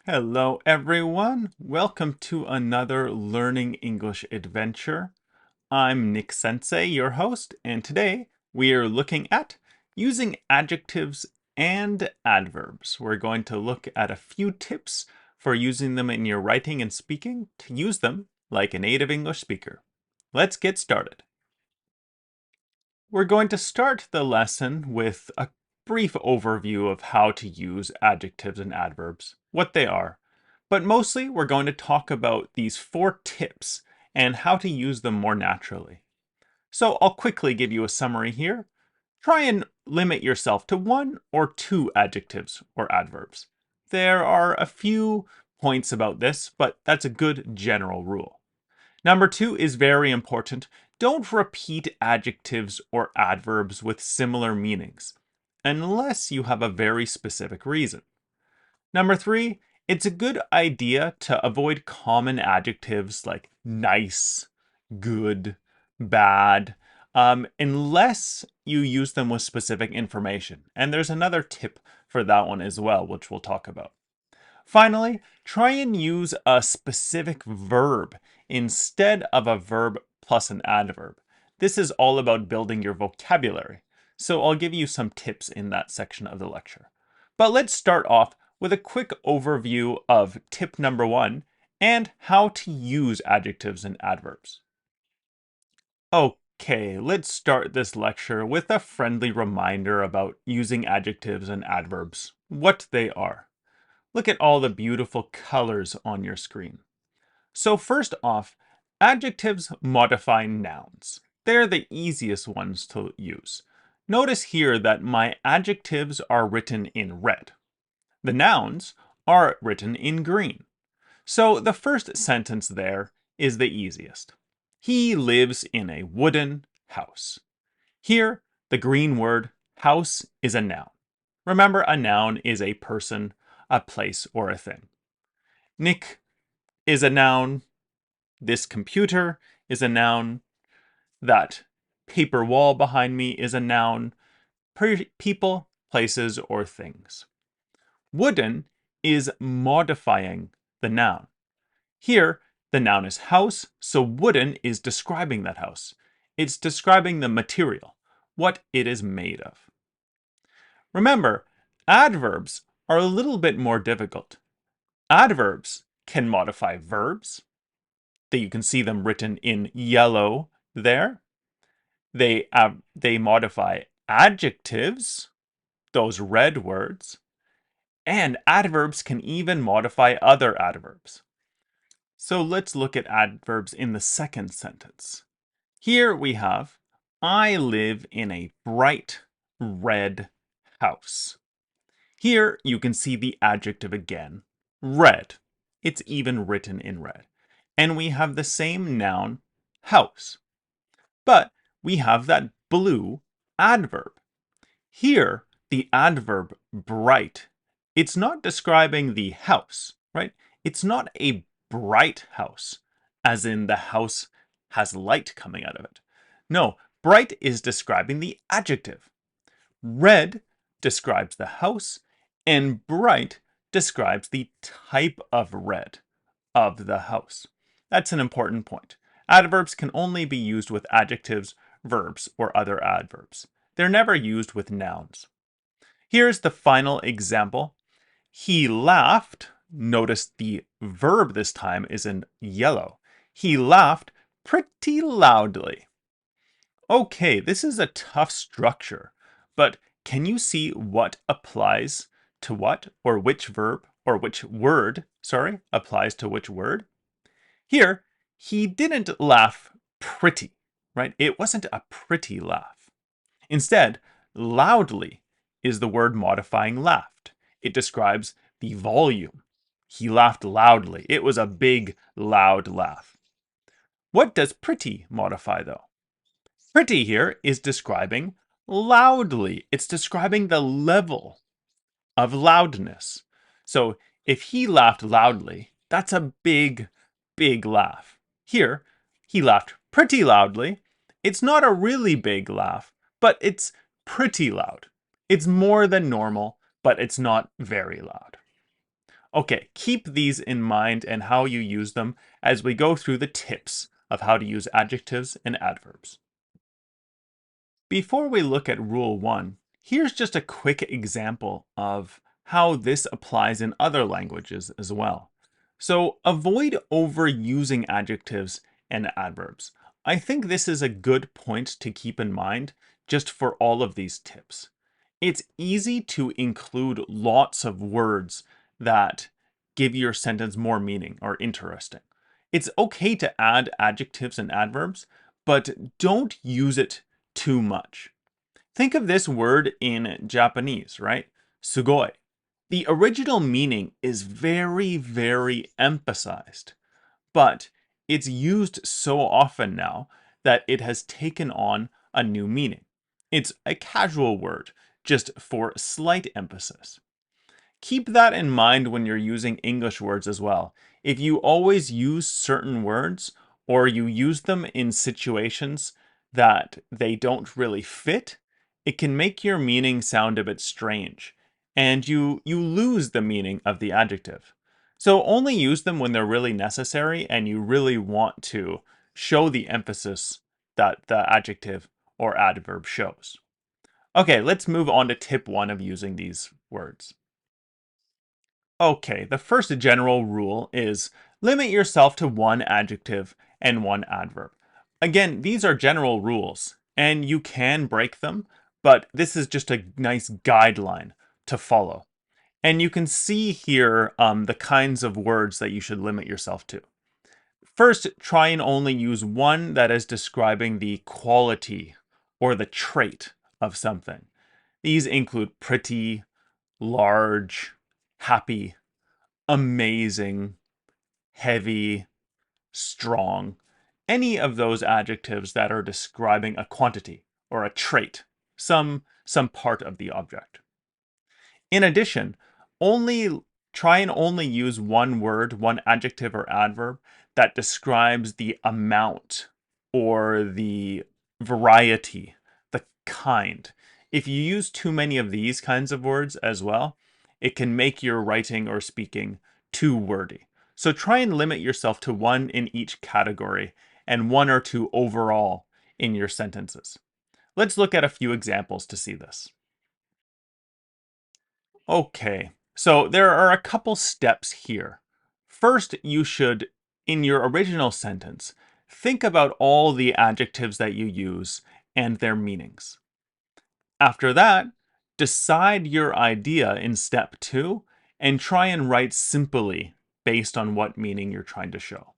Hello everyone, welcome to another Learning English adventure. I'm Nic Sensei, your host, and today we are looking at using adjectives and adverbs. We're going to look at a few tips for using them in your writing and speaking to use them like a native English speaker. Let's get started. We're going to start the lesson with a brief overview of how to use adjectives and adverbs, what they are. But mostly we're going to talk about these 4 tips and how to use them more naturally. So I'll quickly give you a summary here. Try and limit yourself to 1 or 2 adjectives or adverbs. There are a few points about this, but that's a good general rule. Number 2 is very important. Don't repeat adjectives or adverbs with similar meanings, unless you have a very specific reason. Number 3, it's a good idea to avoid common adjectives like nice, good, bad, unless you use them with specific information. And there's another tip for that one as well, which we'll talk about. Finally, try and use a specific verb instead of a verb plus an adverb. This is all about building your vocabulary, so I'll give you some tips in that section of the lecture. But let's start off with a quick overview of tip number 1 and how to use adjectives and adverbs. Okay, let's start this lecture with a friendly reminder about using adjectives and adverbs, what they are. Look at all the beautiful colors on your screen. So first off, adjectives modify nouns. They're the easiest ones to use. Notice here that my adjectives are written in red. The nouns are written in green. So the first sentence there is the easiest. He lives in a wooden house. Here, the green word house is a noun. Remember, a noun is a person, a place, or a thing. Nic is a noun. This computer is a noun. That paper wall behind me is a noun. People, places, or things. Wooden is modifying the noun. Here, the noun is house, so wooden is describing that house. It's describing the material, what it is made of. Remember, adverbs are a little bit more difficult. Adverbs can modify verbs. You can see them written in yellow there. They modify adjectives, those red words, and adverbs can even modify other adverbs. So let's look at adverbs in the second sentence. Here we have, I live in a bright red house. Here you can see the adjective again, red. It's even written in red. And we have the same noun, house. But we have that blue adverb. Here, the adverb bright, it's not describing the house, right? It's not a bright house, as in the house has light coming out of it. No, bright is describing the adjective. Red describes the house, and bright describes the type of red of the house. That's an important point. Adverbs can only be used with adjectives, verbs, or other adverbs. They're never used with nouns. Here's the final example. He laughed. Notice the verb this time is in yellow. He laughed pretty loudly. Okay, this is a tough structure, but can you see what applies to what, or which verb, or which word, applies to which word? Here, he didn't laugh pretty, right? It wasn't a pretty laugh. Instead, loudly is the word modifying laughed. It describes the volume. He laughed loudly. It was a big, loud laugh. What does pretty modify, though? Pretty here is describing loudly. It's describing the level of loudness. So if he laughed loudly, that's a big, big laugh. Here, he laughed pretty loudly. It's not a really big laugh, but it's pretty loud. It's more than normal, but it's not very loud. Okay, keep these in mind and how you use them as we go through the tips of how to use adjectives and adverbs. Before we look at Rule 1, here's just a quick example of how this applies in other languages as well. So avoid overusing adjectives and adverbs. I think this is a good point to keep in mind just for all of these tips. It's easy to include lots of words that give your sentence more meaning or interesting. It's okay to add adjectives and adverbs, but don't use it too much. Think of this word in Japanese, right? Sugoi. The original meaning is very, very emphasized, but it's used so often now that it has taken on a new meaning. It's a casual word, just for slight emphasis. Keep that in mind when you're using English words as well. If you always use certain words, or you use them in situations that they don't really fit, it can make your meaning sound a bit strange, and you lose the meaning of the adjective. So only use them when they're really necessary and you really want to show the emphasis that the adjective or adverb shows. Okay, let's move on to tip 1 of using these words. Okay, the first general rule is limit yourself to 1 adjective and 1 adverb. Again, these are general rules, and you can break them, but this is just a nice guideline to follow. And you can see here the kinds of words that you should limit yourself to. First, try and only use one that is describing the quality or the trait of something. These include pretty, large, happy, amazing, heavy, strong, any of those adjectives that are describing a quantity or a trait, some part of the object. In addition, try and only use one word, one adjective or adverb that describes the amount or the variety, the kind. If you use too many of these kinds of words as well, it can make your writing or speaking too wordy. So try and limit yourself to 1 in each category and 1 or 2 overall in your sentences. Let's look at a few examples to see this. Okay, so there are a couple steps here. First, you should, in your original sentence, think about all the adjectives that you use and their meanings. After that, decide your idea in step 2 and try and write simply based on what meaning you're trying to show.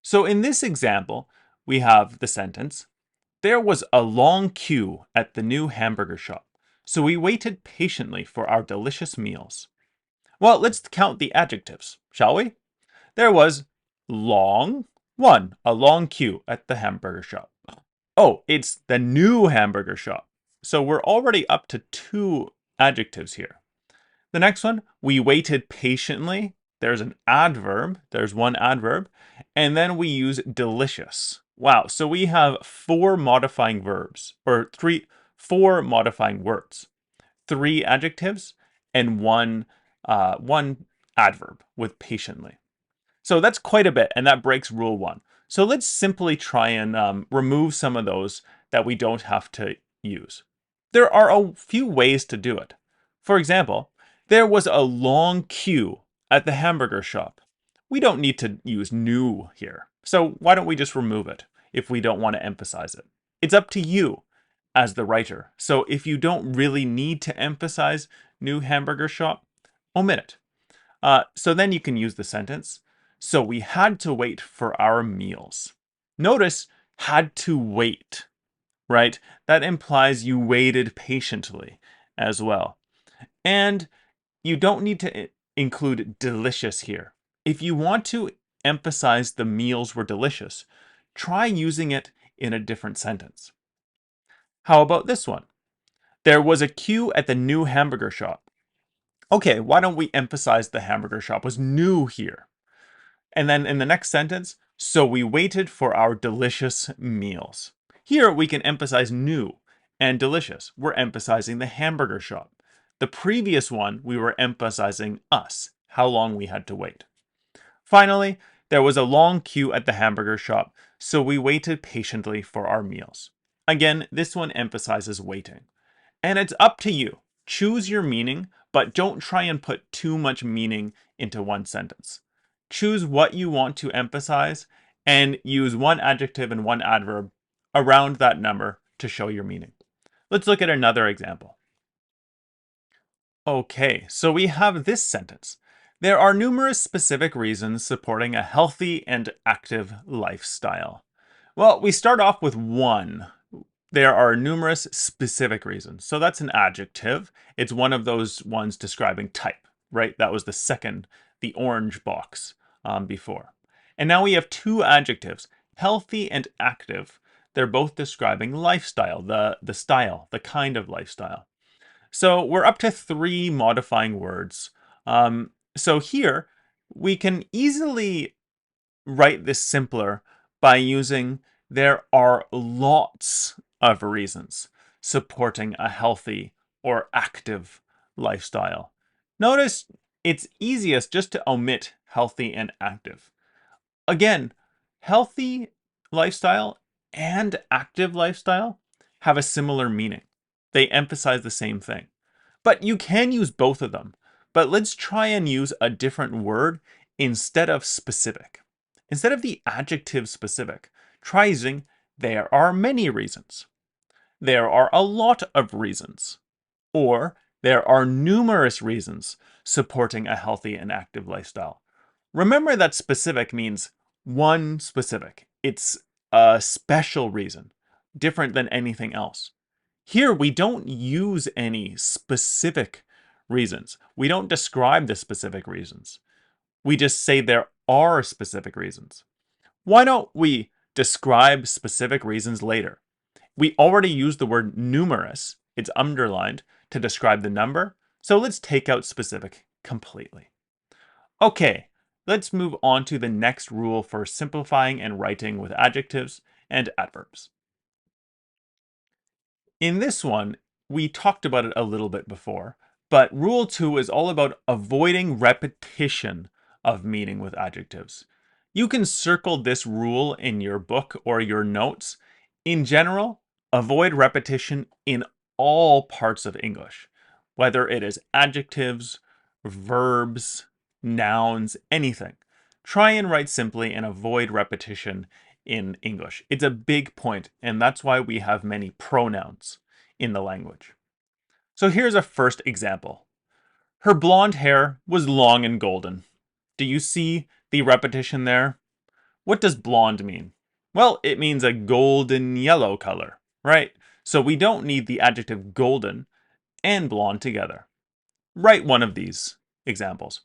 So in this example, we have the sentence, there was a long queue at the new hamburger shop, so we waited patiently for our delicious meals. Well, let's count the adjectives, shall we? There was long, 1, a long queue at the hamburger shop. Oh, it's the new hamburger shop. So we're already up to 2 adjectives here. The next one, we waited patiently. There's an adverb. There's 1 adverb. And then we use delicious. Wow, so we have 4 modifying verbs, or 4 modifying words. 3 adjectives and 1 adverb with patiently. So that's quite a bit, and that breaks rule 1. So let's simply try and remove some of those that we don't have to use. There are a few ways to do it. For example, there was a long queue at the hamburger shop. We don't need to use new here. So why don't we just remove it if we don't want to emphasize it? It's up to you as the writer. So if you don't really need to emphasize new hamburger shop, omit it. So then you can use the sentence. So we had to wait for our meals. Notice had to wait, right? That implies you waited patiently as well. And you don't need to include delicious here. If you want to emphasize the meals were delicious, try using it in a different sentence. How about this one? There was a queue at the new hamburger shop. Okay, why don't we emphasize the hamburger shop was new here? And then in the next sentence, so we waited for our delicious meals. Here we can emphasize new and delicious. We're emphasizing the hamburger shop. The previous one, we were emphasizing us how long we had to wait. Finally, there was a long queue at the hamburger shop, so we waited patiently for our meals. Again, this one emphasizes waiting. And it's up to you. Choose your meaning, but don't try and put too much meaning into one sentence. Choose what you want to emphasize and use one adjective and one adverb around that number to show your meaning. Let's look at another example. Okay, so we have this sentence. There are numerous specific reasons supporting a healthy and active lifestyle. Well, we start off with one. There are numerous specific reasons. So that's an adjective. It's one of those ones describing type, right? That was the second, the orange box before. And now we have two adjectives, healthy and active. They're both describing lifestyle, the style, the kind of lifestyle. So we're up to three modifying words. So here, we can easily write this simpler by using there are lots of reasons supporting a healthy or active lifestyle. Notice it's easiest just to omit healthy and active. Again, healthy lifestyle and active lifestyle have a similar meaning. They emphasize the same thing. But you can use both of them. But let's try and use a different word instead of specific. Instead of the adjective specific, try using there are many reasons. There are a lot of reasons. Or there are numerous reasons supporting a healthy and active lifestyle. Remember that specific means one specific. It's a special reason, different than anything else. Here, we don't use any specific reasons. We don't describe the specific reasons. We just say there are specific reasons. Why don't we describe specific reasons later? We already used the word numerous, it's underlined, to describe the number, so let's take out specific completely. Okay, let's move on to the next rule for simplifying and writing with adjectives and adverbs. In this one, we talked about it a little bit before, but rule 2 is all about avoiding repetition of meaning with adjectives. You can circle this rule in your book or your notes. In general, avoid repetition in all parts of English, whether it is adjectives, verbs, nouns, anything. Try and write simply and avoid repetition in English. It's a big point, and that's why we have many pronouns in the language. So here's a first example. Her blonde hair was long and golden. Do you see the repetition there? What does blonde mean? Well, it means a golden yellow color, right? So we don't need the adjective golden and blonde together. Write one of these examples.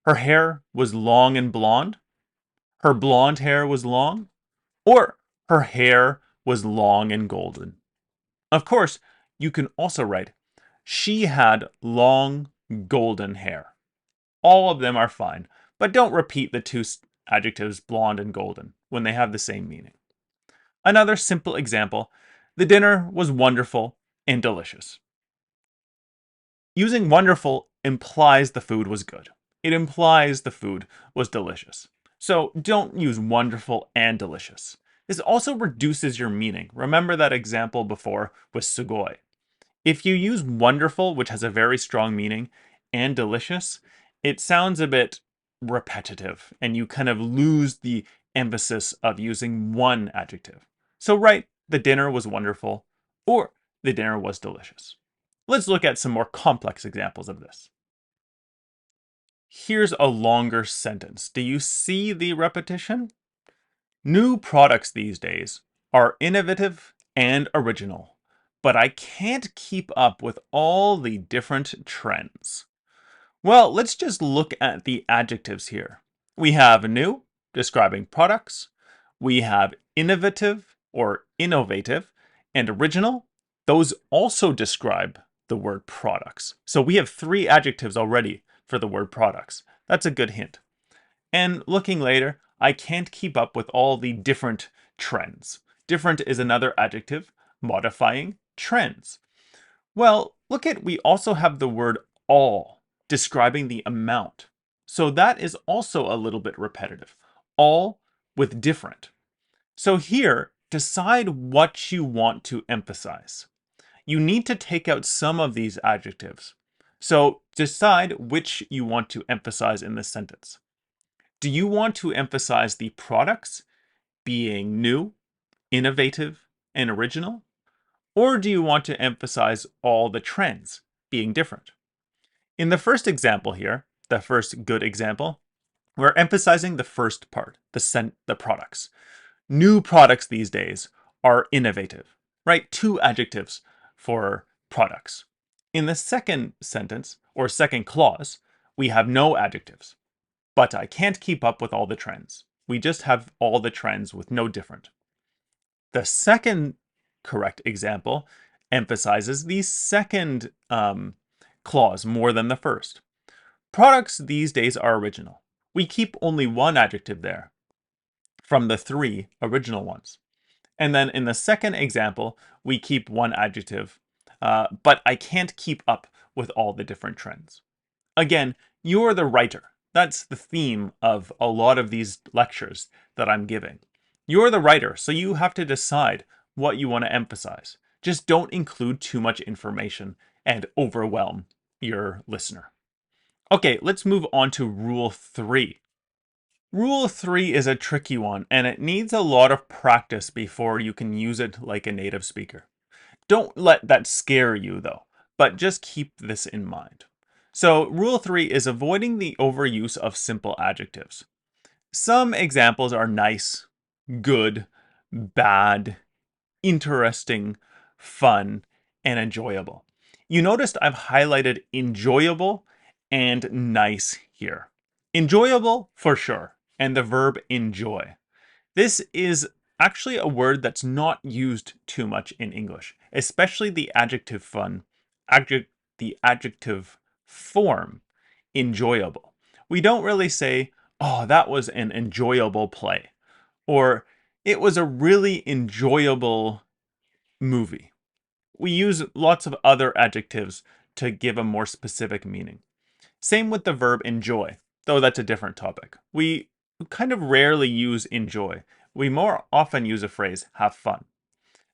Her hair was long and blonde. Her blonde hair was long. Or her hair was long and golden. Of course, you can also write, she had long golden hair. All of them are fine, but don't repeat the two adjectives blonde and golden when they have the same meaning. Another simple example, the dinner was wonderful and delicious. Using wonderful implies the food was good. It implies the food was delicious. So don't use wonderful and delicious. This also reduces your meaning. Remember that example before with sugoi. If you use wonderful, which has a very strong meaning, and delicious, it sounds a bit repetitive and you kind of lose the emphasis of using one adjective. So write, the dinner was wonderful, or the dinner was delicious. Let's look at some more complex examples of this. Here's a longer sentence. Do you see the repetition? New products these days are innovative and original, but I can't keep up with all the different trends. Well, let's just look at the adjectives here. We have new, describing products. We have innovative or innovative, and original. Those also describe the word products. So we have three adjectives already for the word products. That's a good hint. And looking later, I can't keep up with all the different trends. Different is another adjective modifying trends. Well, we also have the word all describing the amount. So that is also a little bit repetitive, all with different. So here, decide what you want to emphasize. You need to take out some of these adjectives. So decide which you want to emphasize in this sentence. Do you want to emphasize the products being new, innovative, and original? Or do you want to emphasize all the trends being different? In the first example here, the first good example, we're emphasizing the first part, the products. New products these days are innovative, right? 2 adjectives for products. In the second sentence, or second clause, we have no adjectives. But I can't keep up with all the trends. We just have all the trends with no different. The second correct example emphasizes the second clause more than the first. Products these days are original. We keep only 1 adjective there from the 3 original ones. And then in the second example, we keep 1 adjective, but I can't keep up with all the different trends. Again, you're the writer. That's the theme of a lot of these lectures that I'm giving. You're the writer, so you have to decide what you want to emphasize. Just don't include too much information and overwhelm your listener. Okay, let's move on to Rule 3. Rule 3 is a tricky one, and it needs a lot of practice before you can use it like a native speaker. Don't let that scare you, though, but just keep this in mind. So, Rule 3 is avoiding the overuse of simple adjectives. Some examples are nice, good, bad, interesting, fun, and enjoyable. You noticed I've highlighted enjoyable and nice here. Enjoyable for sure, and the verb enjoy. This is actually a word that's not used too much in English, especially the adjective form, enjoyable. We don't really say, oh, that was an enjoyable play, or it was a really enjoyable movie. We use lots of other adjectives to give a more specific meaning. Same with the verb enjoy, though that's a different topic. We kind of rarely use enjoy. We more often use a phrase, have fun.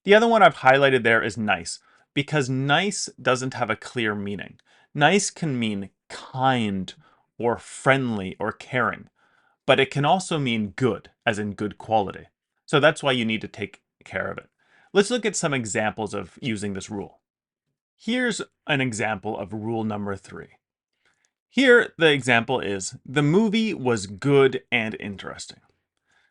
The other one I've highlighted there is nice, because nice doesn't have a clear meaning. Nice can mean kind or friendly or caring, but it can also mean good, as in good quality. So that's why you need to take care of it. Let's look at some examples of using this rule. Here's an example of rule number 3. Here, the example is, the movie was good and interesting.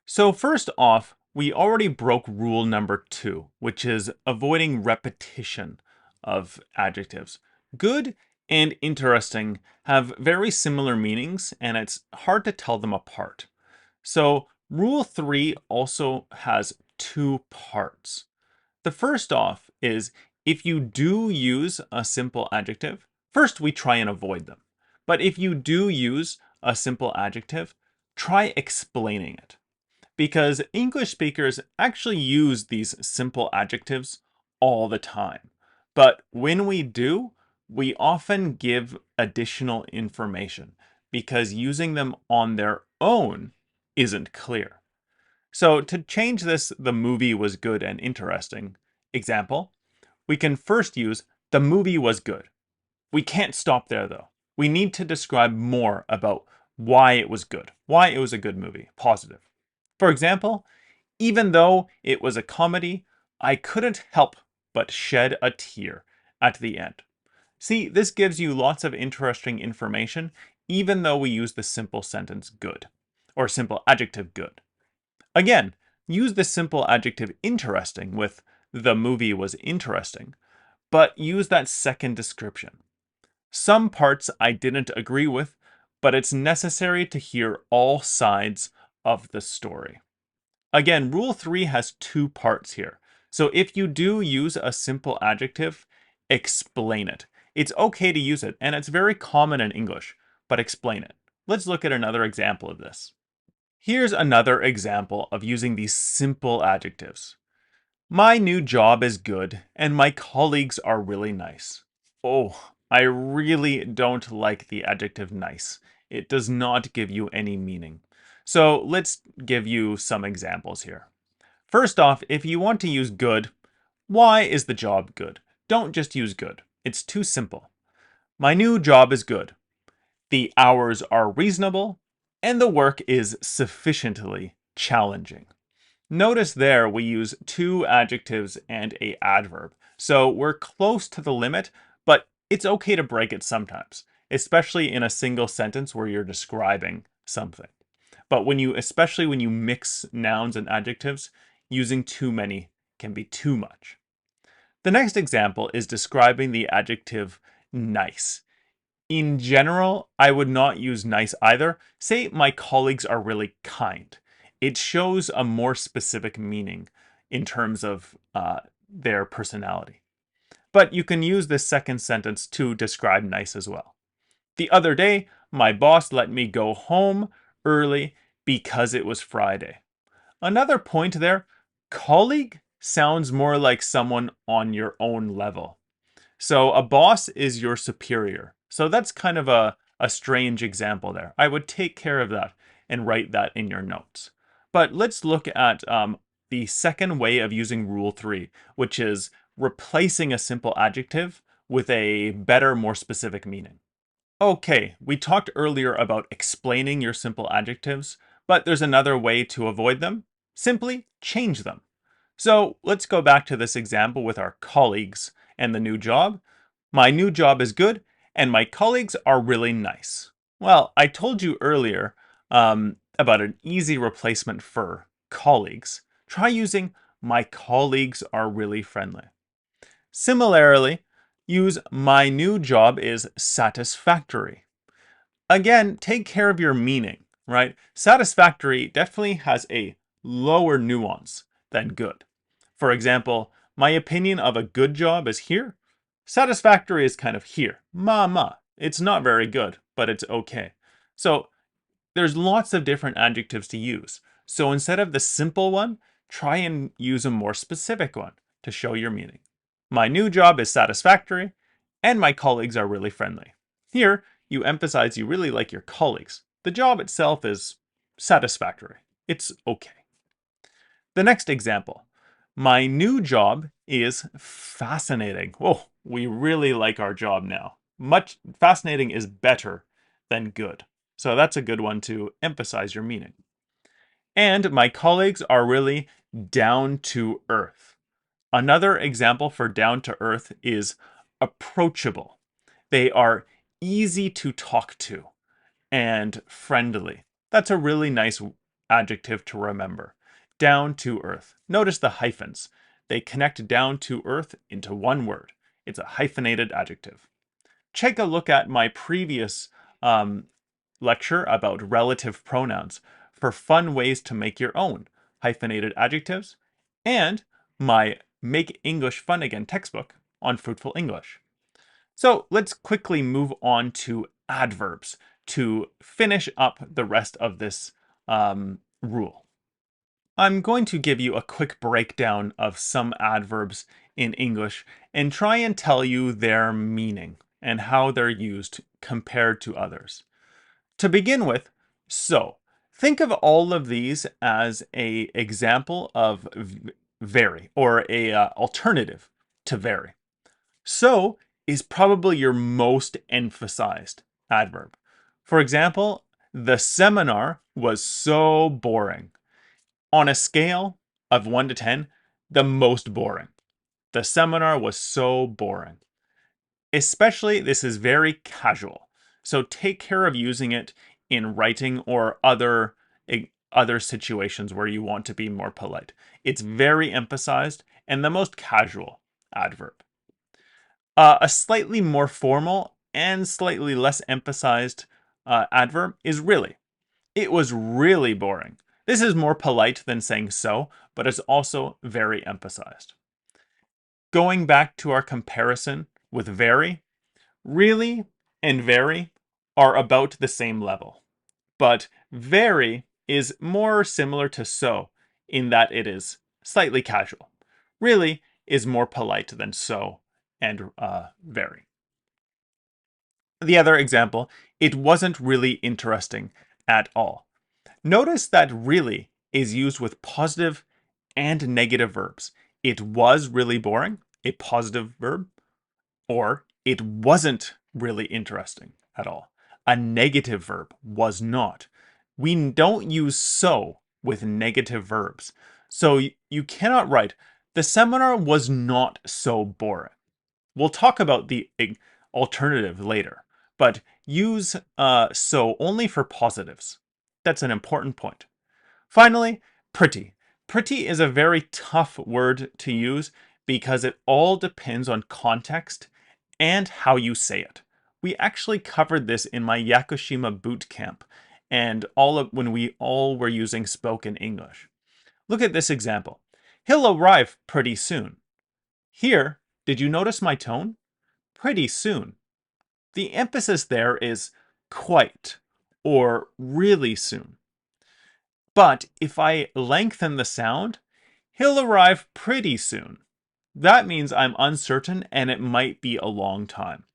So first off, we already broke rule number 2, which is avoiding repetition of adjectives. Good and interesting have very similar meanings, and it's hard to tell them apart. So rule 3 also has 2 parts. The first off is, if you do use a simple adjective, first we try and avoid them. But if you do use a simple adjective, try explaining it. Because English speakers actually use these simple adjectives all the time. But when we do, we often give additional information because using them on their own isn't clear. So to change this, the movie was good and interesting example, we can first use the movie was good. We can't stop there though. We need to describe more about why it was good, why it was a good movie, positive. For example, even though it was a comedy, I couldn't help but shed a tear at the end. See, this gives you lots of interesting information, even though we use the simple sentence good, or simple adjective good. Again, use the simple adjective interesting with the movie was interesting, but use that second description. Some parts I didn't agree with, but it's necessary to hear all sides of the story. Again, rule 3 has 2 parts here. So if you do use a simple adjective, explain it. It's okay to use it, and it's very common in English, but explain it. Let's look at another example of this. Here's another example of using these simple adjectives. My new job is good, and my colleagues are really nice. Oh, I really don't like the adjective nice. It does not give you any meaning. So let's give you some examples here. First off, if you want to use good, why is the job good? Don't just use good. It's too simple. My new job is good. The hours are reasonable, and the work is sufficiently challenging. Notice there we use two adjectives and an adverb. So we're close to the limit, but it's okay to break it sometimes, especially in a single sentence where you're describing something. But especially when you mix nouns and adjectives, using too many can be too much. The next example is describing the adjective nice. In general, I would not use nice either. Say my colleagues are really kind. It shows a more specific meaning in terms of their personality. But you can use this second sentence to describe nice as well. The other day, my boss let me go home early because it was Friday. Another point there, colleague sounds more like someone on your own level. So a boss is your superior. So that's kind of a strange example there. I would take care of that and write that in your notes. But let's look at the second way of using Rule 3, which is replacing a simple adjective with a better, more specific meaning. Okay, we talked earlier about explaining your simple adjectives, but there's another way to avoid them. Simply change them. So let's go back to this example with our colleagues and the new job. My new job is good, and my colleagues are really nice. Well, I told you earlier about an easy replacement for colleagues. Try using my colleagues are really friendly. Similarly, use my new job is satisfactory. Again, take care of your meaning, right? Satisfactory definitely has a lower nuance than good. For example, my opinion of a good job is here. Satisfactory is kind of here. Ma. It's not very good, but it's okay. So there's lots of different adjectives to use. So instead of the simple one, try and use a more specific one to show your meaning. My new job is satisfactory, and my colleagues are really friendly. Here, you emphasize you really like your colleagues. The job itself is satisfactory. It's okay. The next example. My new job is fascinating. Oh, we really like our job now. Fascinating is better than good. So that's a good one to emphasize your meaning. And my colleagues are really down to earth. Another example for down to earth is approachable. They are easy to talk to and friendly. That's a really nice adjective to remember. Down to earth. Notice the hyphens. They connect down to earth into one word. It's a hyphenated adjective. Take a look at my previous lecture about relative pronouns for fun ways to make your own hyphenated adjectives, and my Make English Fun Again textbook on Fruitful English. So let's quickly move on to adverbs to finish up the rest of this rule. I'm going to give you a quick breakdown of some adverbs in English and try and tell you their meaning and how they're used compared to others. To begin with, so. Think of all of these as an example of very, or a alternative to very. So is probably your most emphasized adverb. For example, the seminar was so boring. On a scale of 1 to 10, the most boring. The seminar was so boring. Especially, this is very casual. So take care of using it in writing or other situations where you want to be more polite. It's very emphasized and the most casual adverb. A slightly more formal and slightly less emphasized adverb is really. It was really boring. This is more polite than saying so, but it's also very emphasized. Going back to our comparison with very, really and very are about the same level. But very is more similar to so in that it is slightly casual. Really is more polite than so and very. The other example, it wasn't really interesting at all. Notice that really is used with positive and negative verbs. It was really boring, a positive verb, or it wasn't really interesting at all. A negative verb, was not. We don't use so with negative verbs. So you cannot write, the seminar was not so boring. We'll talk about the alternative later, but use so only for positives. That's an important point. Finally, pretty. Pretty is a very tough word to use because it all depends on context and how you say it. We actually covered this in my Yakushima boot camp and when we all were using spoken English. Look at this example. He'll arrive pretty soon. Here, did you notice my tone? Pretty soon. The emphasis there is quite or really soon. But if I lengthen the sound, he'll arrive pretty soon. That means I'm uncertain and it might be a long time.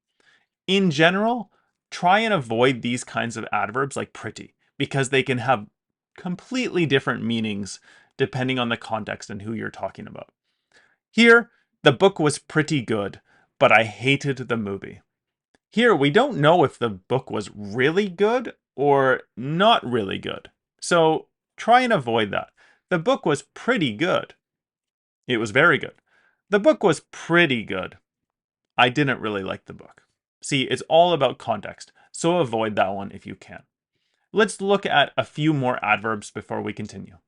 In general, try and avoid these kinds of adverbs like pretty because they can have completely different meanings depending on the context and who you're talking about. Here, the book was pretty good, but I hated the movie. Here, we don't know if the book was really good or not really good. So try and avoid that. The book was pretty good. It was very good. The book was pretty good. I didn't really like the book. See, it's all about context, so avoid that one if you can. Let's look at a few more adverbs before we continue.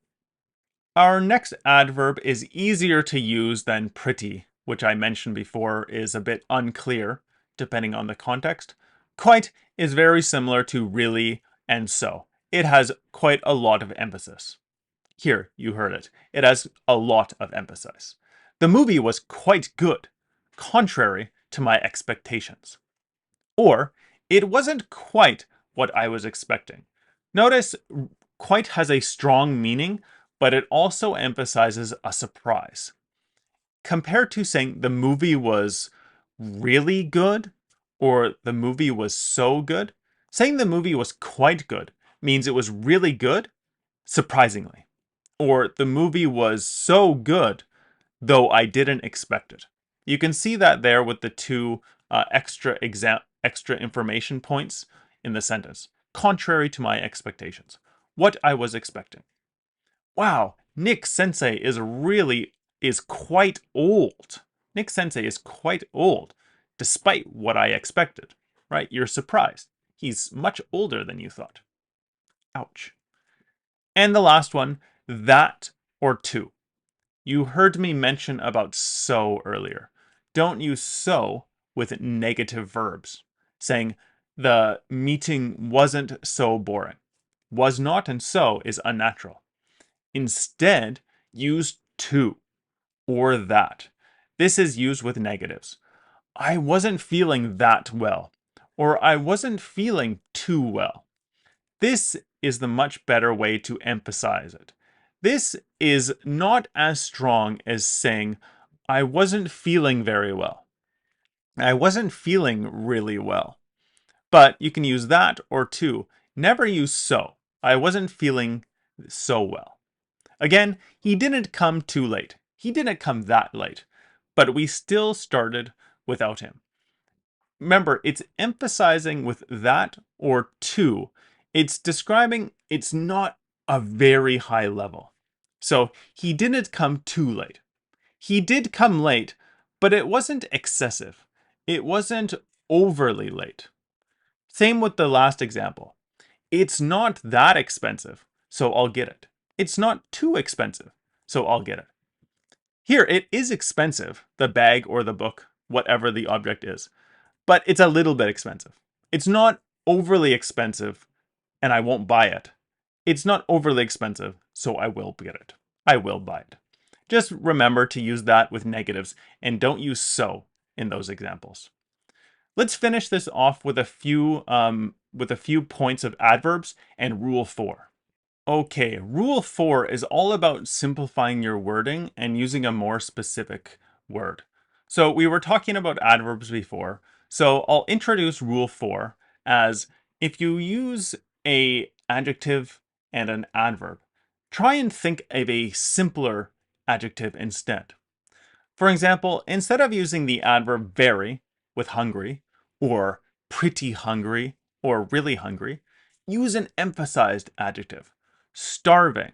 Our next adverb is easier to use than pretty, which I mentioned before is a bit unclear depending on the context. Quite is very similar to really and so. It has quite a lot of emphasis. Here, you heard it. It has a lot of emphasis. The movie was quite good, contrary to my expectations. Or, it wasn't quite what I was expecting. Notice, quite has a strong meaning, but it also emphasizes a surprise. Compared to saying the movie was really good, or the movie was so good, saying the movie was quite good means it was really good, surprisingly. Or the movie was so good, though I didn't expect it. You can see that there with the two extra information points in the sentence. Contrary to my expectations. What I was expecting. Wow, Nic sensei is quite old. Nic sensei is quite old, despite what I expected. Right? You're surprised. He's much older than you thought. Ouch. And the last one, that or to. You heard me mention about so earlier. Don't use so with negative verbs, saying the meeting wasn't so boring. Was not and so is unnatural. Instead, use to or that. This is used with negatives. I wasn't feeling that well, or I wasn't feeling too well. This is the much better way to emphasize it. This is not as strong as saying, I wasn't feeling very well. I wasn't feeling really well. But you can use that or to. Never use so. I wasn't feeling so well. Again, he didn't come too late. He didn't come that late. But we still started without him. Remember, it's emphasizing with that or to. It's describing it's not a very high level. So he didn't come too late. He did come late, but it wasn't excessive. It wasn't overly late. Same with the last example. It's not that expensive, so I'll get it. It's not too expensive, so I'll get it. Here, it is expensive, the bag or the book, whatever the object is, but it's a little bit expensive. It's not overly expensive, and I won't buy it. It's not overly expensive, so I will get it. I will buy it. Just remember to use that with negatives, and don't use so in those examples. Let's finish this off with a few points of adverbs and rule 4. Okay, rule 4 is all about simplifying your wording and using a more specific word. So we were talking about adverbs before. So I'll introduce rule 4 as if you use an adjective and an adverb, try and think of a simpler adjective instead. For example, instead of using the adverb very with hungry, or pretty hungry, or really hungry, use an emphasized adjective, starving,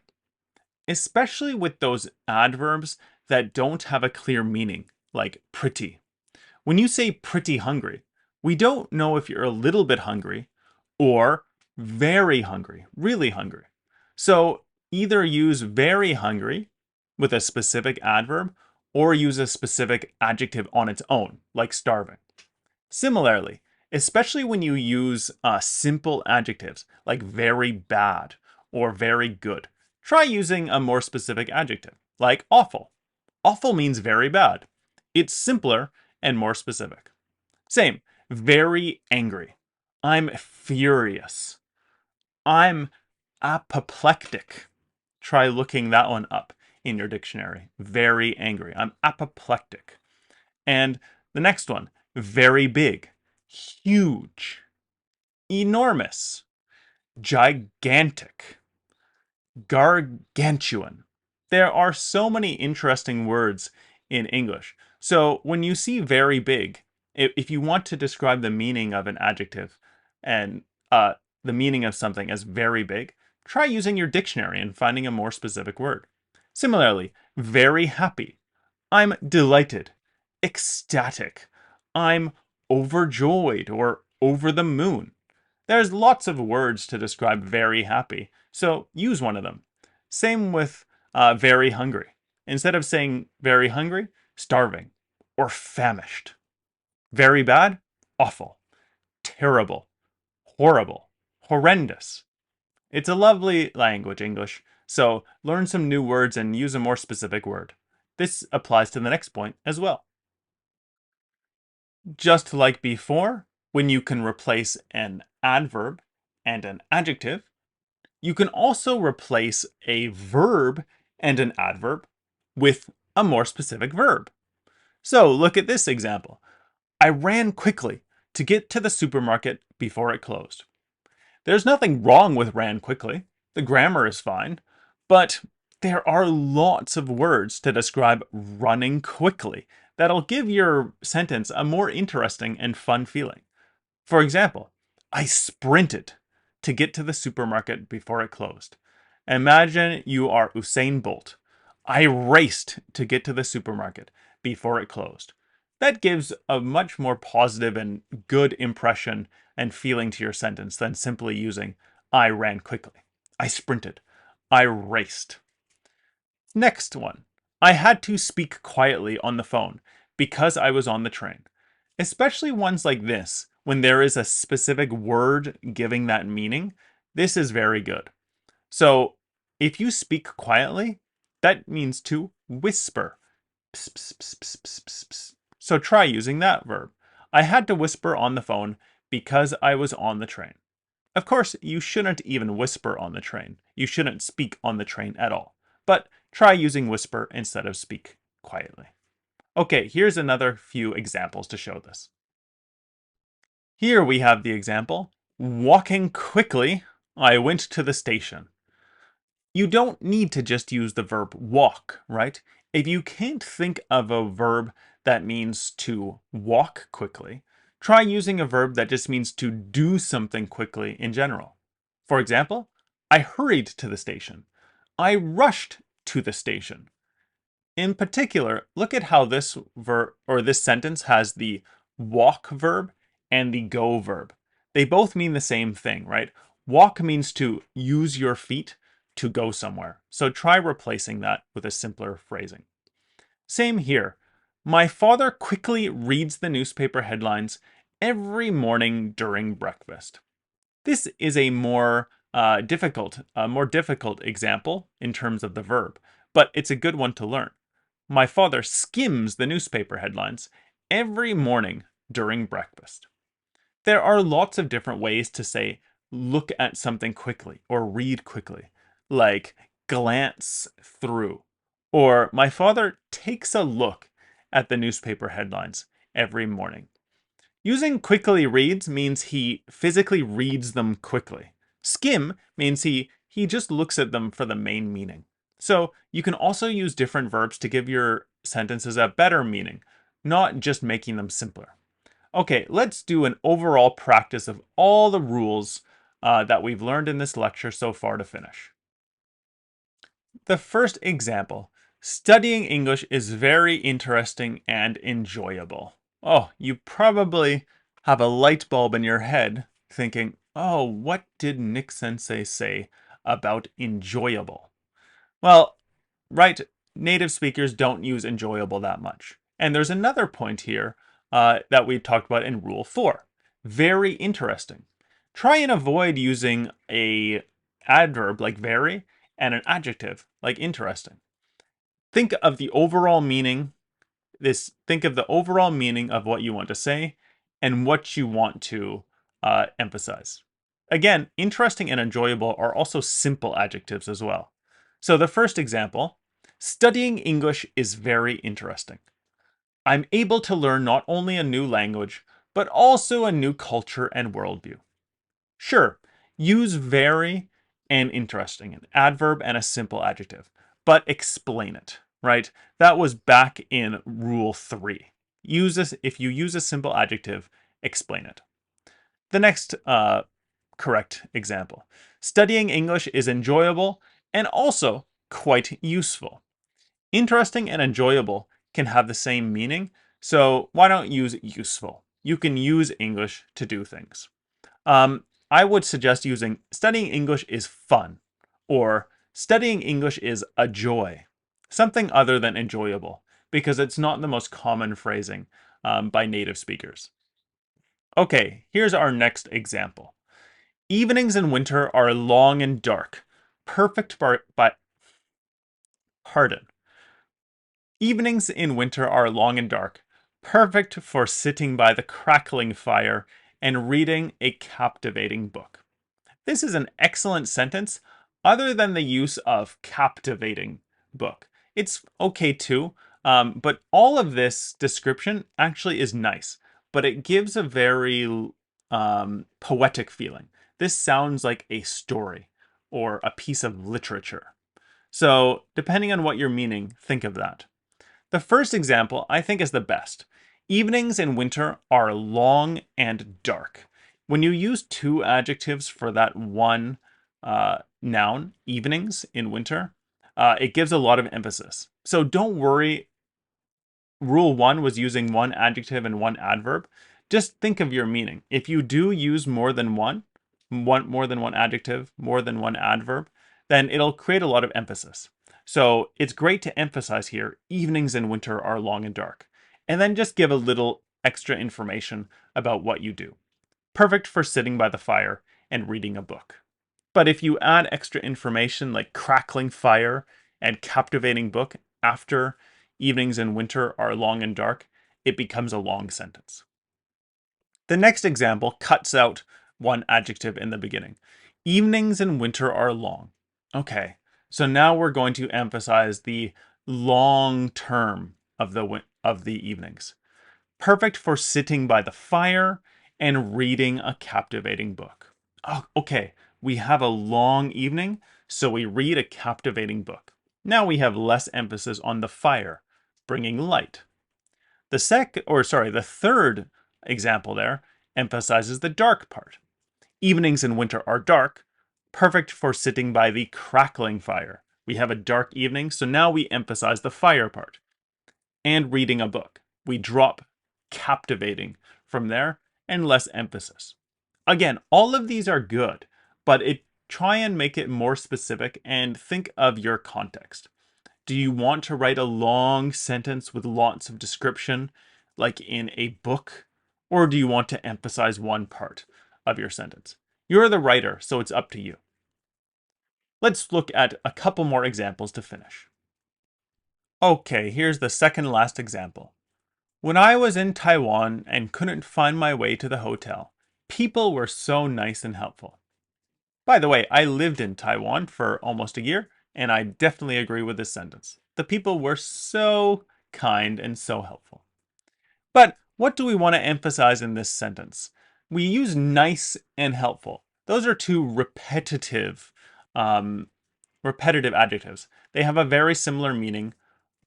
especially with those adverbs that don't have a clear meaning, like pretty. When you say pretty hungry, we don't know if you're a little bit hungry or very hungry, really hungry. So either use very hungry with a specific adverb or use a specific adjective on its own, like starving. Similarly, especially when you use simple adjectives like very bad or very good, try using a more specific adjective, like awful. Awful means very bad. It's simpler and more specific. Same, very angry. I'm furious. I'm apoplectic. Try looking that one up in your dictionary. Very angry. I'm apoplectic. And the next one, very big, huge, enormous, gigantic, gargantuan. There are so many interesting words in English. So when you see very big, if you want to describe the meaning of an adjective and the meaning of something as very big, try using your dictionary and finding a more specific word. Similarly, very happy. I'm delighted, ecstatic. I'm overjoyed or over the moon. There's lots of words to describe very happy, so use one of them. Same with very hungry. Instead of saying very hungry, starving or famished. Very bad, awful, terrible, horrible, horrendous. It's a lovely language, English, so learn some new words and use a more specific word. This applies to the next point as well. Just like before, when you can replace an adverb and an adjective, you can also replace a verb and an adverb with a more specific verb. So look at this example. I ran quickly to get to the supermarket before it closed. There's nothing wrong with ran quickly. The grammar is fine, but there are lots of words to describe running quickly that'll give your sentence a more interesting and fun feeling. For example, I sprinted to get to the supermarket before it closed. Imagine you are Usain Bolt. I raced to get to the supermarket before it closed. That gives a much more positive and good impression and feeling to your sentence than simply using I ran quickly. I sprinted. I raced. Next one. I had to speak quietly on the phone because I was on the train. Especially ones like this, when there is a specific word giving that meaning, this is very good. So if you speak quietly, that means to whisper. Pss, pss, pss, pss, pss, pss, pss. So try using that verb. I had to whisper on the phone because I was on the train. Of course, you shouldn't even whisper on the train. You shouldn't speak on the train at all. But try using whisper instead of speak quietly. Okay, here's another few examples to show this. Here we have the example. Walking quickly, I went to the station. You don't need to just use the verb walk, right? If you can't think of a verb that means to walk quickly, try using a verb that just means to do something quickly in general. For example, I hurried to the station. I rushed to the station. In particular, look at how this verb or this sentence has the walk verb and the go verb. They both mean the same thing, right? Walk means to use your feet to go somewhere. So try replacing that with a simpler phrasing. Same here. My father quickly reads the newspaper headlines every morning during breakfast. This is a more difficult example in terms of the verb, but it's a good one to learn. My father skims the newspaper headlines every morning during breakfast. There are lots of different ways to say look at something quickly or read quickly, like glance through, or my father takes a look at the newspaper headlines every morning. Using quickly reads means he physically reads them quickly. Skim means he just looks at them for the main meaning. So you can also use different verbs to give your sentences a better meaning, not just making them simpler. Okay, let's do an overall practice of all the rules that we've learned in this lecture so far to finish. The first example, studying English is very interesting and enjoyable. Oh, you probably have a light bulb in your head thinking, oh, what did Nic sensei say about enjoyable? Well, right, native speakers don't use enjoyable that much. And there's another point here that we talked about in Rule 4. Very interesting. Try and avoid using a adverb like very and an adjective like interesting. Think of the overall meaning. Think of the overall meaning of what you want to say and what you want to emphasize. Again, interesting and enjoyable are also simple adjectives as well. So the first example, studying English is very interesting. I'm able to learn not only a new language, but also a new culture and worldview. Sure, use very and interesting, an adverb and a simple adjective, but explain it, right? That was back in Rule 3. If you use a simple adjective, explain it. The next correct example. Studying English is enjoyable and also quite useful. Interesting and enjoyable can have the same meaning, so why don't use useful? You can use English to do things. I would suggest using studying English is fun, or studying English is a joy, something other than enjoyable, because it's not the most common phrasing by native speakers. Okay, here's our next example. Evenings in winter are long and dark, perfect Evenings in winter are long and dark, perfect for sitting by the crackling fire and reading a captivating book. This is an excellent sentence, other than the use of captivating book. It's okay too, but all of this description actually is nice, but it gives a very poetic feeling. This sounds like a story or a piece of literature. So depending on what you're meaning, think of that. The first example I think is the best. Evenings in winter are long and dark. When you use two adjectives for that one noun, evenings in winter, it gives a lot of emphasis. So don't worry. Rule 1 was using one adjective and one adverb. Just think of your meaning. If you do use more than one adjective, more than one adverb, then it'll create a lot of emphasis. So it's great to emphasize here, evenings in winter are long and dark. And then just give a little extra information about what you do. Perfect for sitting by the fire and reading a book. But if you add extra information like crackling fire and captivating book after evenings in winter are long and dark, it becomes a long sentence. The next example cuts out one adjective in the beginning. Evenings in winter are long. Okay, so now we're going to emphasize the long term of the evenings. Perfect for sitting by the fire and reading a captivating book. Oh, okay, we have a long evening, so we read a captivating book. Now we have less emphasis on the fire, bringing light. The third example there emphasizes the dark part. Evenings in winter are dark, perfect for sitting by the crackling fire. We have a dark evening, so now we emphasize the fire part. And reading a book. We drop captivating from there and less emphasis. Again, all of these are good, but try and make it more specific and think of your context. Do you want to write a long sentence with lots of description, like in a book? Or do you want to emphasize one part of your sentence? You're the writer, so it's up to you. Let's look at a couple more examples to finish. Okay, here's the second last example. When I was in Taiwan and couldn't find my way to the hotel, people were so nice and helpful. By the way, I lived in Taiwan for almost a year, and I definitely agree with this sentence. The people were so kind and so helpful. But What do we want to emphasize in this sentence? We use nice and helpful. Those are two repetitive adjectives. They have a very similar meaning.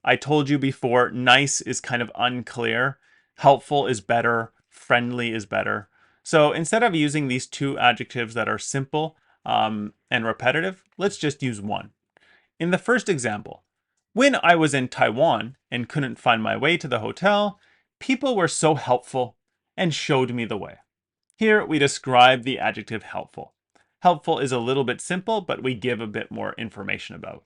I told you before, nice is kind of unclear. Helpful is better. Friendly is better. So instead of using these two adjectives that are simple and repetitive, let's just use one. In the first example, when I was in Taiwan and couldn't find my way to the hotel, people were so helpful and showed me the way. Here we describe the adjective helpful. Helpful is a little bit simple, but we give a bit more information about.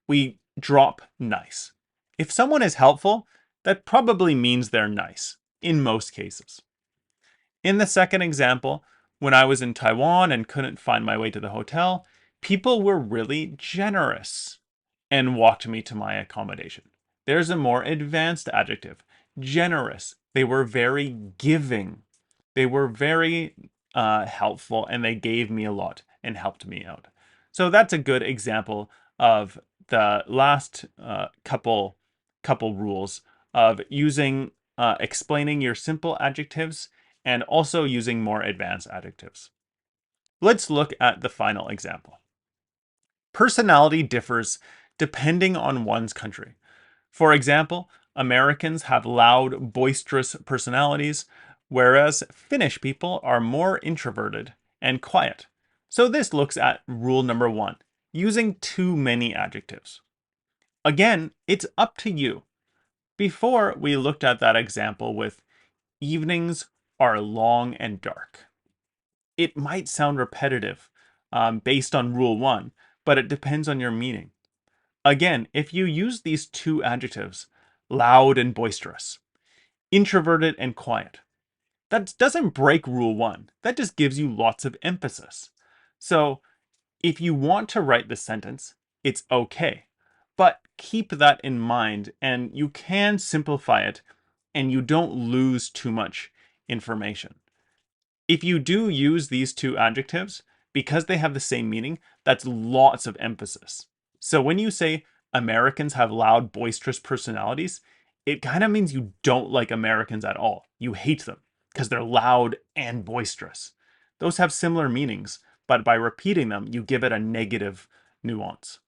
We drop nice. If someone is helpful, that probably means they're nice, in most cases. In the second example, when I was in Taiwan and couldn't find my way to the hotel, people were really generous and walked me to my accommodation. There's a more advanced adjective, generous. They were very giving. They were very helpful, and they gave me a lot and helped me out. So that's a good example of the last couple rules of using explaining your simple adjectives and also using more advanced adjectives. Let's look at the final example. Personality differs depending on one's country. For example, Americans have loud, boisterous personalities, whereas Finnish people are more introverted and quiet. So this looks at rule number 1, using too many adjectives. Again, it's up to you. Before, we looked at that example with evenings are long and dark. It might sound repetitive based on rule 1, but it depends on your meaning. Again, if you use these two adjectives, loud and boisterous, introverted and quiet, that doesn't break rule 1. That just gives you lots of emphasis. So if you want to write the sentence, it's okay. But keep that in mind, and you can simplify it, and you don't lose too much information. If you do use these two adjectives, because they have the same meaning, that's lots of emphasis. So when you say Americans have loud, boisterous personalities, it kind of means you don't like Americans at all. You hate them because they're loud and boisterous. Those have similar meanings, but by repeating them, you give it a negative nuance.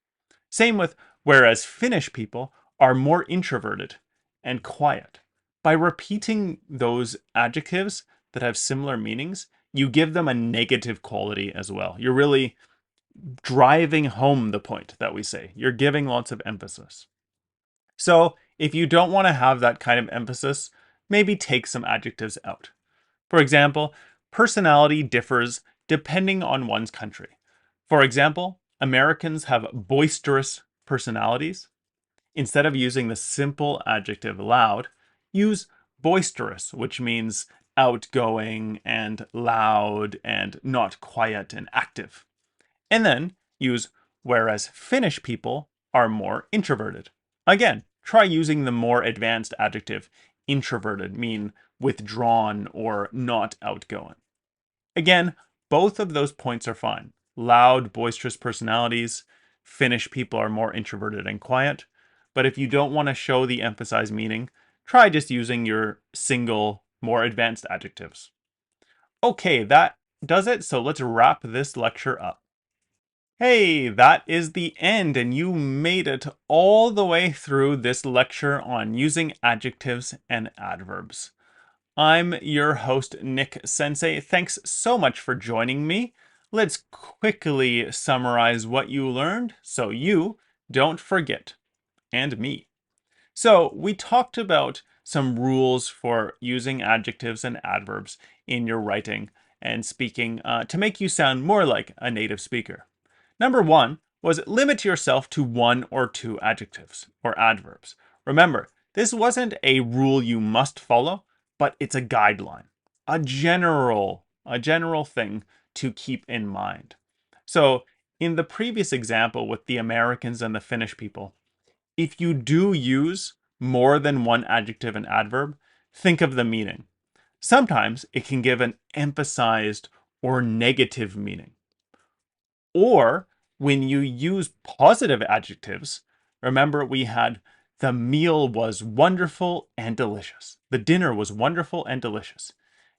Same with whereas Finnish people are more introverted and quiet. By repeating those adjectives that have similar meanings, you give them a negative quality as well. You're really driving home the point that we say. You're giving lots of emphasis. So if you don't want to have that kind of emphasis, maybe take some adjectives out. For example, personality differs depending on one's country. For example, Americans have boisterous personalities. Instead of using the simple adjective loud, use boisterous, which means outgoing and loud and not quiet and active. And then use whereas Finnish people are more introverted. Again, try using the more advanced adjective introverted, mean withdrawn or not outgoing. Again, both of those points are fine. Loud, boisterous personalities. Finnish people are more introverted and quiet. But if you don't want to show the emphasized meaning, try just using your single, more advanced adjectives. Okay, that does it. So let's wrap this lecture up. Hey, that is the end, and you made it all the way through this lecture on using adjectives and adverbs. I'm your host, Nic Sensei. Thanks so much for joining me. Let's quickly summarize what you learned so you don't forget, and me. So we talked about some rules for using adjectives and adverbs in your writing and speaking to make you sound more like a native speaker. Number 1 was limit yourself to 1 or 2 adjectives or adverbs. Remember, this wasn't a rule you must follow, but it's a guideline, a general thing to keep in mind. So in the previous example with the Americans and the Finnish people, if you do use more than one adjective and adverb, think of the meaning. Sometimes it can give an emphasized or negative meaning. Or when you use positive adjectives, remember we had The meal was wonderful and delicious. The dinner was wonderful and delicious.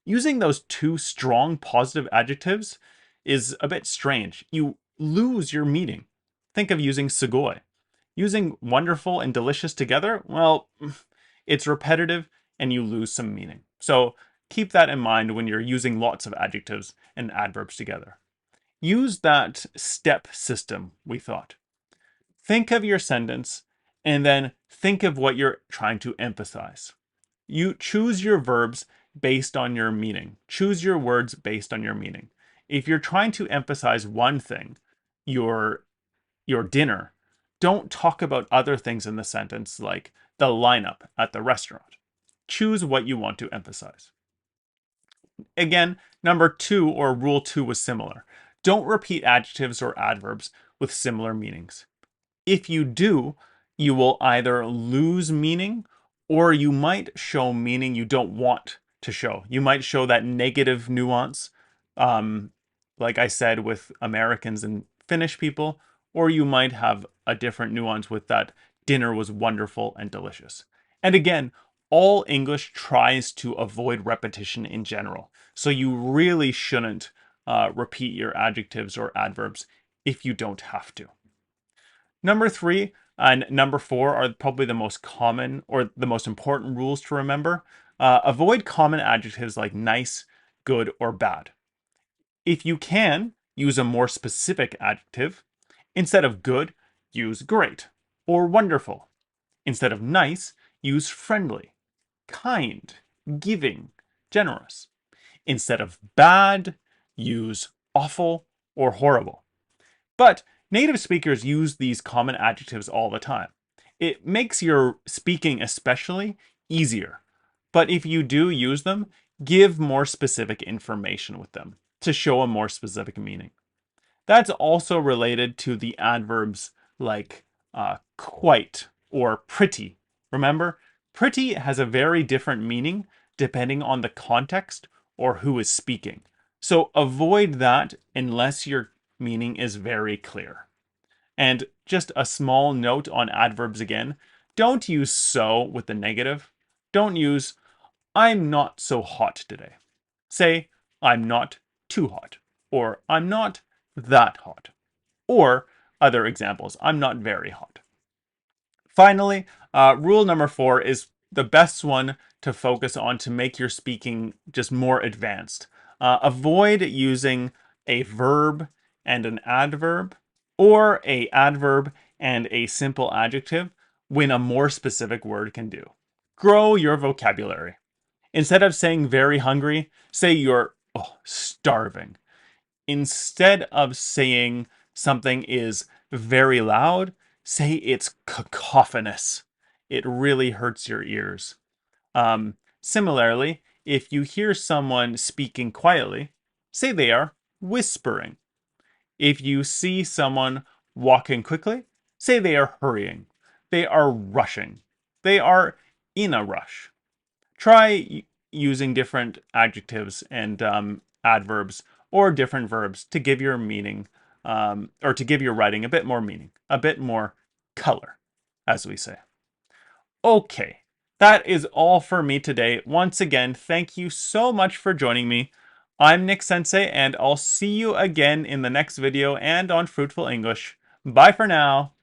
Using those two strong positive adjectives is a bit strange. You lose your meaning. Think of using sugoi. Using wonderful and delicious together, well, it's repetitive and you lose some meaning. So keep that in mind when you're using lots of adjectives and adverbs together. Use that step system, we thought. Think of your sentence and then think of what you're trying to emphasize. You choose your verbs based on your meaning. Choose your words based on your meaning. If you're trying to emphasize one thing, your dinner, don't talk about other things in the sentence like the lineup at the restaurant. Choose what you want to emphasize. Again, number 2 or rule 2 was similar. Don't repeat adjectives or adverbs with similar meanings. If you do, you will either lose meaning or you might show meaning you don't want to show. You might show that negative nuance, like I said, with Americans and Finnish people, or you might have a different nuance with that dinner was wonderful and delicious. And again, all English tries to avoid repetition in general. So you really shouldn't repeat your adjectives or adverbs if you don't have to. Number 3 and number 4 are probably the most common or the most important rules to remember. Avoid common adjectives like nice, good, or bad. If you can, use a more specific adjective. Instead of good, use great or wonderful. Instead of nice, use friendly, kind, giving, generous. Instead of bad, use awful or horrible. But native speakers use these common adjectives all the time. It makes your speaking especially easier. But if you do use them, give more specific information with them to show a more specific meaning. That's also related to the adverbs like quite or pretty. Remember, pretty has a very different meaning depending on the context or who is speaking. So avoid that unless your meaning is very clear. And just a small note on adverbs again. Don't use so with the negative. Don't use I'm not so hot today. Say I'm not too hot or I'm not that hot. Or other examples, I'm not very hot. Finally, rule number 4 is the best one to focus on to make your speaking just more advanced. Avoid using a verb and an adverb or a adverb and a simple adjective when a more specific word can do. Grow your vocabulary. Instead of saying very hungry, say you're starving. Instead of saying something is very loud, say it's cacophonous. It really hurts your ears. Similarly, if you hear someone speaking quietly, say they are whispering. If you see someone walking quickly, say they are hurrying. They are rushing. They are in a rush. Try using different adjectives and adverbs or different verbs to give your meaning or to give your writing a bit more meaning, a bit more color, as we say. Okay, that is all for me today. Once again, thank you so much for joining me. I'm Nic Sensei, and I'll see you again in the next video and on Fruitful English. Bye for now.